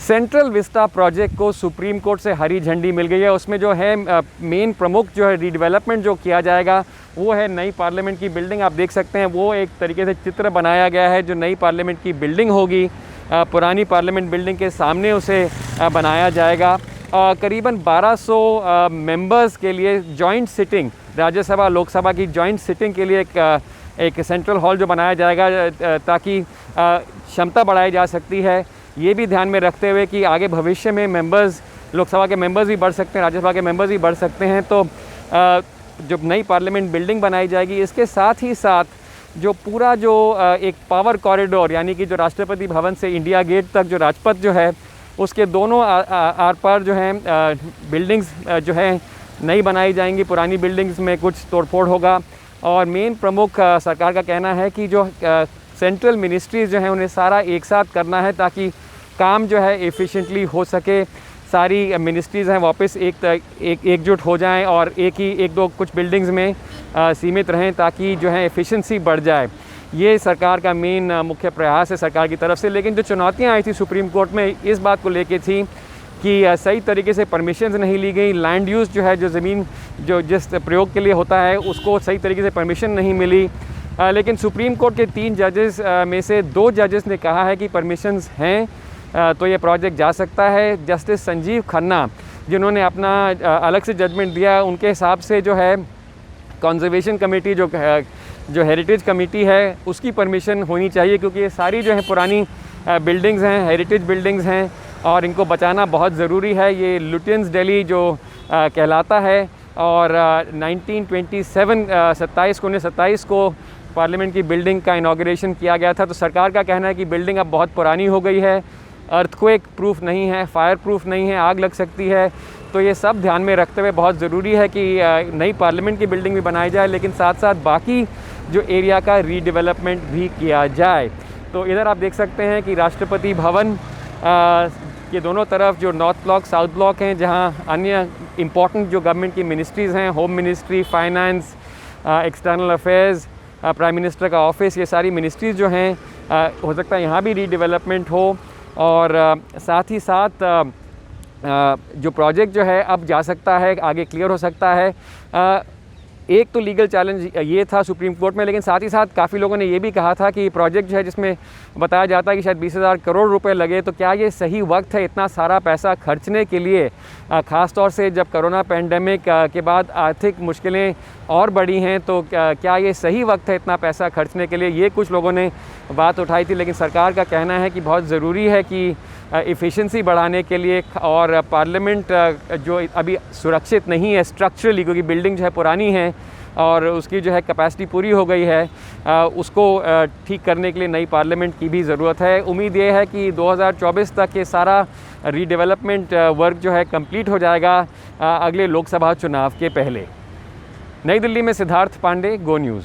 Central Vista project को supreme court से हरी झंडी मिल गई है। उसमें जो है मेन प्रमुख जो है रीडेवलपमेंट जो किया जाएगा वो है नई पार्लियामेंट की बिल्डिंग। आप देख सकते हैं वो एक तरीके से चित्र बनाया गया है जो नई पार्लियामेंट की बिल्डिंग होगी। पुरानी पार्लियामेंट बिल्डिंग के सामने उसे बनाया जाएगा। करीबन 1200 मेंबर्स के लिए जॉइंट सिटिंग, राज्यसभा लोकसभा की जॉइंट सिटिंग के लिए एक सेंट्रल हॉल जो बनाया जाएगा ताकि क्षमता बढ़ाई जा सकती है। ये भी ध्यान में रखते हुए कि आगे भविष्य में मेंबर्स, लोकसभा के मेंबर्स भी बढ़ सकते हैं, राज्यसभा के मेंबर्स भी बढ़ सकते हैं, तो जो नई पार्लियामेंट बिल्डिंग बनाई जाएगी इसके साथ ही साथ जो पूरा जो एक पावर कॉरिडोर यानी कि जो राष्ट्रपति भवन से इंडिया गेट तक जो राजपथ जो है उसके दोनों आर पार जो है बिल्डिंग्स जो है नई बनाई जाएंगी। पुरानी बिल्डिंग्स में कुछ तोड़फोड़ होगा। और मेन प्रमुख सरकार का कहना है कि जो सेंट्रल मिनिस्ट्रीज़ जो हैं उन्हें सारा एक साथ करना है ताकि काम जो है एफिशिएंटली हो सके। सारी मिनिस्ट्रीज़ हैं वापस एकजुट हो जाएं और एक दो कुछ बिल्डिंग्स में सीमित रहें ताकि जो है एफिशिएंसी बढ़ जाए। ये सरकार का मेन मुख्य प्रयास है सरकार की तरफ से। लेकिन जो चुनौतियां आई थी सुप्रीम कोर्ट में इस बात को लेके थी कि सही तरीके से परमिशंस नहीं ली गई। लैंड यूज़ जो है, जो ज़मीन जो जिस प्रयोग के लिए होता है उसको सही तरीके से परमिशन नहीं मिली। लेकिन सुप्रीम कोर्ट के 3 जजेस में से 2 जजेस ने कहा है कि परमिशंस हैं तो ये प्रोजेक्ट जा सकता है। जस्टिस संजीव खन्ना जिन्होंने अपना अलग से जजमेंट दिया, उनके हिसाब से जो है कंजर्वेशन कमेटी जो हेरिटेज कमेटी है उसकी परमिशन होनी चाहिए क्योंकि ये सारी जो है पुरानी बिल्डिंग्स हैं, हेरिटेज बिल्डिंग्स हैं और इनको बचाना बहुत ज़रूरी है। ये लुटियंस दिल्ली जो कहलाता है और 1927 को पार्लियामेंट की बिल्डिंग का इनॉग्रेशन किया गया था। तो सरकार का कहना है कि बिल्डिंग अब बहुत पुरानी हो गई है, अर्थक्वेक प्रूफ नहीं है, फायर प्रूफ नहीं है, आग लग सकती है। तो ये सब ध्यान में रखते हुए बहुत ज़रूरी है कि नई पार्लियामेंट की बिल्डिंग भी बनाई जाए लेकिन साथ साथ बाकी जो एरिया का रीडेवलपमेंट भी किया जाए। तो इधर आप देख सकते हैं कि राष्ट्रपति भवन के दोनों तरफ जो नॉर्थ ब्लॉक, साउथ ब्लॉक हैं, जहां अन्य इम्पॉर्टेंट जो गवर्नमेंट की मिनिस्ट्रीज़ हैं, home ministry, finance, external affairs, prime minister का ऑफिस, ये सारी मिनिस्ट्रीज़ जो हैं हो सकता है यहाँ भी रीडेवलपमेंट हो। और साथ ही साथ जो प्रोजेक्ट जो है अब जा सकता है, आगे क्लियर हो सकता है। एक तो लीगल चैलेंज ये था सुप्रीम कोर्ट में, लेकिन साथ ही साथ काफ़ी लोगों ने ये भी कहा था कि प्रोजेक्ट जो है जिसमें बताया जाता है कि शायद 20,000 करोड़ रुपए लगे, तो क्या ये सही वक्त है इतना सारा पैसा खर्चने के लिए, ख़ास तौर से जब कोरोना पैंडेमिक के बाद आर्थिक मुश्किलें और बढ़ी हैं, तो क्या ये सही वक्त है इतना पैसा खर्चने के लिए। ये कुछ लोगों ने बात उठाई थी। लेकिन सरकार का कहना है कि बहुत ज़रूरी है कि एफिशिएंसी बढ़ाने के लिए और पार्लियामेंट जो अभी सुरक्षित नहीं है स्ट्रक्चरली क्योंकि बिल्डिंग जो है पुरानी है और उसकी जो है कैपेसिटी पूरी हो गई है, उसको ठीक करने के लिए नई पार्लियामेंट की भी ज़रूरत है। उम्मीद ये है कि 2024 तक ये सारा रीडेवलपमेंट वर्क जो है कंप्लीट हो जाएगा अगले लोकसभा चुनाव के पहले। नई दिल्ली में सिद्धार्थ पांडे, गो न्यूज़।